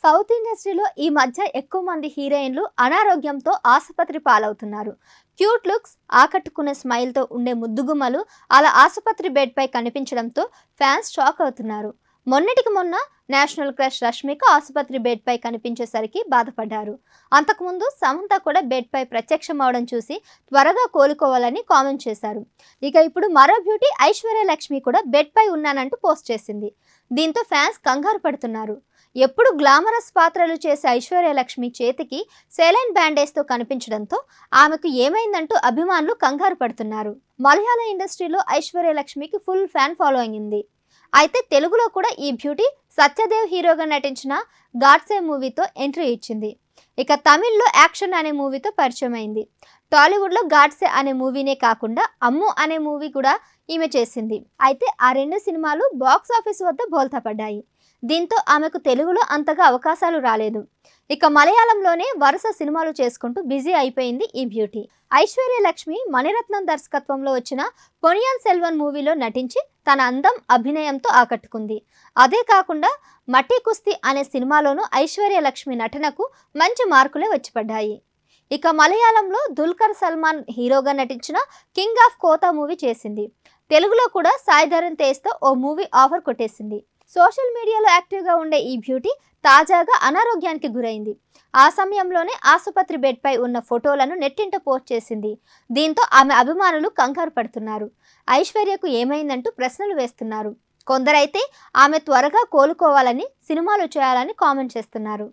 South ఇండస్ట్రీలో ఈ మధ్య ఎక్కువ మంది హీరోయిన్లు అనారోగ్యంతో ఆసుపత్రి పాలవుతున్నారు. క్యూట్ లుక్స్, ఆకట్టుకునే స్మైల్తో ఉండే ముద్దుగుమ్మలు అలా ఆసుపత్రి బెడ్పై కనిపించడంతో ఫ్యాన్స్ షాక్ అవుతున్నారు. మొన్నటికి మొన్న నేషనల్ క్రష్ రష్మిక ఆసుపత్రి బెడ్పై కనిపించేసరికి బాధపడ్డారు. అంతకుముందు సమంత కూడా బెడ్పై ప్రత్యక్షమవడం చూసి త్వరగా కోలుకోవాలని కామెంట్ చేశారు. ఇక ఇప్పుడు మరో బ్యూటీ ఐశ్వర్య లక్ష్మి కూడా బెడ్పై ఉన్నానంటూ పోస్ట్ చేసింది. దీంతో ఫ్యాన్స్ కంగారు పడుతున్నారు. ఎప్పుడు గ్లామరస్ పాత్రలు చేసే ఐశ్వర్య లక్ష్మి చేతికి సెలైన్ బ్యాండేజ్తో కనిపించడంతో ఆమెకు ఏమైందంటూ అభిమానులు కంగారు పడుతున్నారు. మలయాళ ఇండస్ట్రీలో ఐశ్వర్య లక్ష్మికి ఫుల్ ఫ్యాన్ ఫాలోయింగ్ ఉంది. అయితే తెలుగులో కూడా ఈ బ్యూటీ సత్యదేవ్ హీరోగా నటించిన గాడ్సే మూవీతో ఎంట్రీ ఇచ్చింది. ఇక తమిళ్లో యాక్షన్ అనే మూవీతో పరిచయం అయింది. టాలీవుడ్లో గాడ్సే అనే మూవీనే కాకుండా అమ్ము అనే మూవీ కూడా ఈమె చేసింది. అయితే ఆ రెండు సినిమాలు బాక్స్ ఆఫీస్ వద్ద బోల్తా పడ్డాయి. దీంతో ఆమెకు తెలుగులో అంతగా అవకాశాలు రాలేదు. ఇక మలయాళంలోనే వరుస సినిమాలు చేసుకుంటూ బిజీ అయిపోయింది ఈ బ్యూటీ. ఐశ్వర్య లక్ష్మి మణిరత్నం దర్శకత్వంలో వచ్చిన పొనియన్ సెల్వన్ మూవీలో నటించి తన అందం, అభినయంతో ఆకట్టుకుంది. అదే కాకుండా మట్టి కుస్తీ అనే సినిమాలోనూ ఐశ్వర్య లక్ష్మి నటనకు మంచి మార్కులే వచ్చిపడ్డాయి. ఇక మలయాళంలో దుల్కర్ సల్మాన్ హీరోగా నటించిన కింగ్ ఆఫ్ కోతా మూవీ చేసింది. తెలుగులో కూడా సాయి ధరమ్ తేజ్తో ఓ మూవీ ఆఫర్ కొట్టేసింది. సోషల్ మీడియాలో యాక్టివ్గా ఉండే ఈ బ్యూటీ తాజాగా అనారోగ్యానికి గురైంది. ఆ సమయంలోనే ఆసుపత్రి బెడ్పై ఉన్న ఫోటోలను నెట్టింట పోస్ట్ చేసింది. దీంతో ఆమె అభిమానులు కంగారు పడుతున్నారు. ఐశ్వర్యకు ఏమైందంటూ ప్రశ్నలు వేస్తున్నారు. కొందరైతే ఆమె త్వరగా కోలుకోవాలని, సినిమాలు చేయాలని కామెంట్ చేస్తున్నారు.